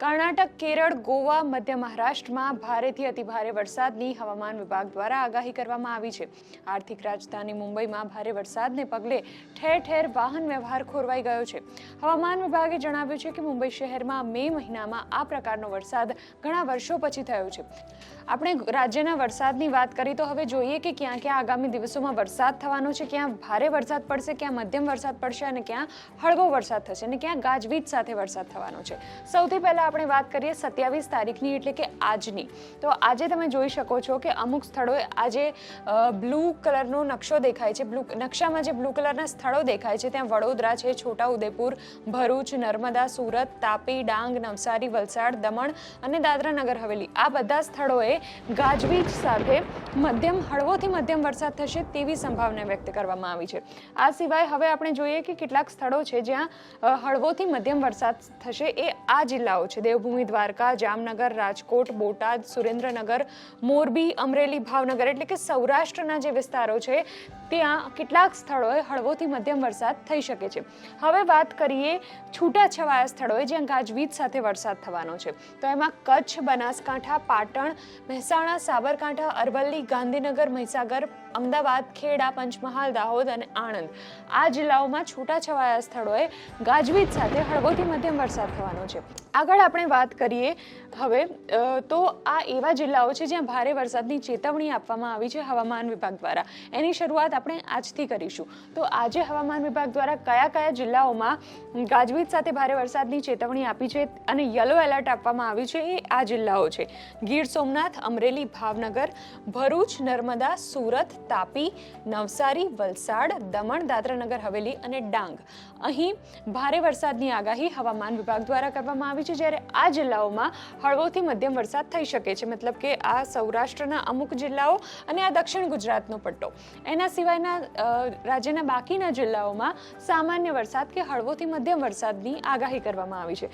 કર્ણાટક, કેરળ, ગોવા, મધ્ય મહારાષ્ટ્રમાં ભારેથી અતિભારે વરસાદની હવામાન વિભાગ દ્વારા આગાહી કરવામાં આવી છે. આર્થિક રાજધાની મુંબઈમાં ભારે વરસાદને પગલે ઠેર ઠેર વાહન વ્યવહાર ખોરવાઈ ગયો છે. હવામાન વિભાગે જણાવ્યું છે કે મુંબઈ શહેરમાં મે મહિનામાં આ પ્રકારનો વરસાદ ઘણા વર્ષો પછી થયો છે. આપણે રાજ્યના વરસાદની વાત કરી તો હવે જોઈએ કે ક્યાં ક્યાં આગામી દિવસોમાં વરસાદ થવાનો છે, ક્યાં ભારે વરસાદ પડશે, ક્યાં મધ્યમ વરસાદ પડશે અને ક્યાં હળવો વરસાદ થશે અને ક્યાં ગાજવીજ સાથે વરસાદ થવાનો છે. સૌથી પહેલા આપણે વાત કરીએ 27 તારીખની એટલે કે આજની. તો આજે તમે જોઈ શકો છો કે અમુક સ્થળોએ આજે બ્લુ કલરનો નકશો દેખાય છે. નકશામાં જે બ્લુ કલરના સ્થળો દેખાય છે ત્યાં વડોદરા છે, છોટાઉદેપુર, ભરૂચ, નર્મદા, સુરત, તાપી, ડાંગ, નવસારી, વલસાડ, દમણ અને દાદરા નગર હવેલી આ બધા સ્થળોએ ગાજવીજ સાથે મધ્યમ હળવોથી મધ્યમ વરસાદ થશે તેવી સંભાવના વ્યક્ત કરવામાં આવી છે. આ સિવાય હવે આપણે જોઈએ કે કેટલાક સ્થળો છે જ્યાં હળવોથી મધ્યમ વરસાદ થશે. એ આ જિલ્લાઓ છે: દેવભૂમિ, દ્વારકા, જામનગર, રાજકોટ, બોટાદ, સુરેન્દ્રનગર, મોરબી, અમરેલી, ભાવનગર એટલે કે સૌરાષ્ટ્રના જે વિસ્તારો છે ત્યાં કેટલાક સ્થળોએ હળવોથી મધ્યમ વરસાદ થઈ શકે છે. હવે વાત કરીએ છૂટાછવાયા સ્થળોએ જ્યાં ગાજવીજ સાથે વરસાદ થવાનો છે. તો એમાં કચ્છ, બનાસકાંઠા, પાટણ, મહેસાણા, સાબરકાંઠા, અરવલ્લી, ગાંધીનગર, મહીસાગર, અમદાવાદ, ખેડા, પંચમહાલ, દાહોદ અને આણંદ આ જિલ્લાઓમાં છૂટાછવાયા સ્થળોએ ગાજવીજ સાથે હળવોથી મધ્યમ વરસાદ થવાનો છે. આગળ આપણે વાત કરીએ હવે તો આ એવા જિલ્લાઓ છે જ્યાં ભારે વરસાદની ચેતવણી આપવામાં આવી છે હવામાન વિભાગ દ્વારા. એની શરૂઆત આપણે આજથી કરીશું. તો આજે હવામાન વિભાગ દ્વારા કયા કયા જિલ્લાઓમાં ગાજવીજ સાથે ભારે વરસાદની ચેતવણી આપી છે અને યલો એલર્ટ આપવામાં આવ્યું છે એ આ જિલ્લાઓ છે: ગીર સોમનાથ, અમરેલી, ભાવનગર, ભરૂચ, નર્મદા, સુરત, તાપી, નવસારી, વલસાડ, દમણ, દાદરાનગર હવેલી અને ડાંગ. અહીં ભારે વરસાદની આગાહી હવામાન વિભાગ દ્વારા કરવામાં આવી છે, જ્યારે આ જિલ્લાઓમાં હળવોથી મધ્યમ વરસાદ થઈ શકે છે. મતલબ કે આ સૌરાષ્ટ્રના અમુક જિલ્લાઓ અને આ દક્ષિણ ગુજરાતનો પટ્ટો. એના સિવાયના રાજ્યના બાકીના જિલ્લાઓમાં સામાન્ય વરસાદ કે હળવોથી મધ્યમ વરસાદની આગાહી કરવામાં આવી છે.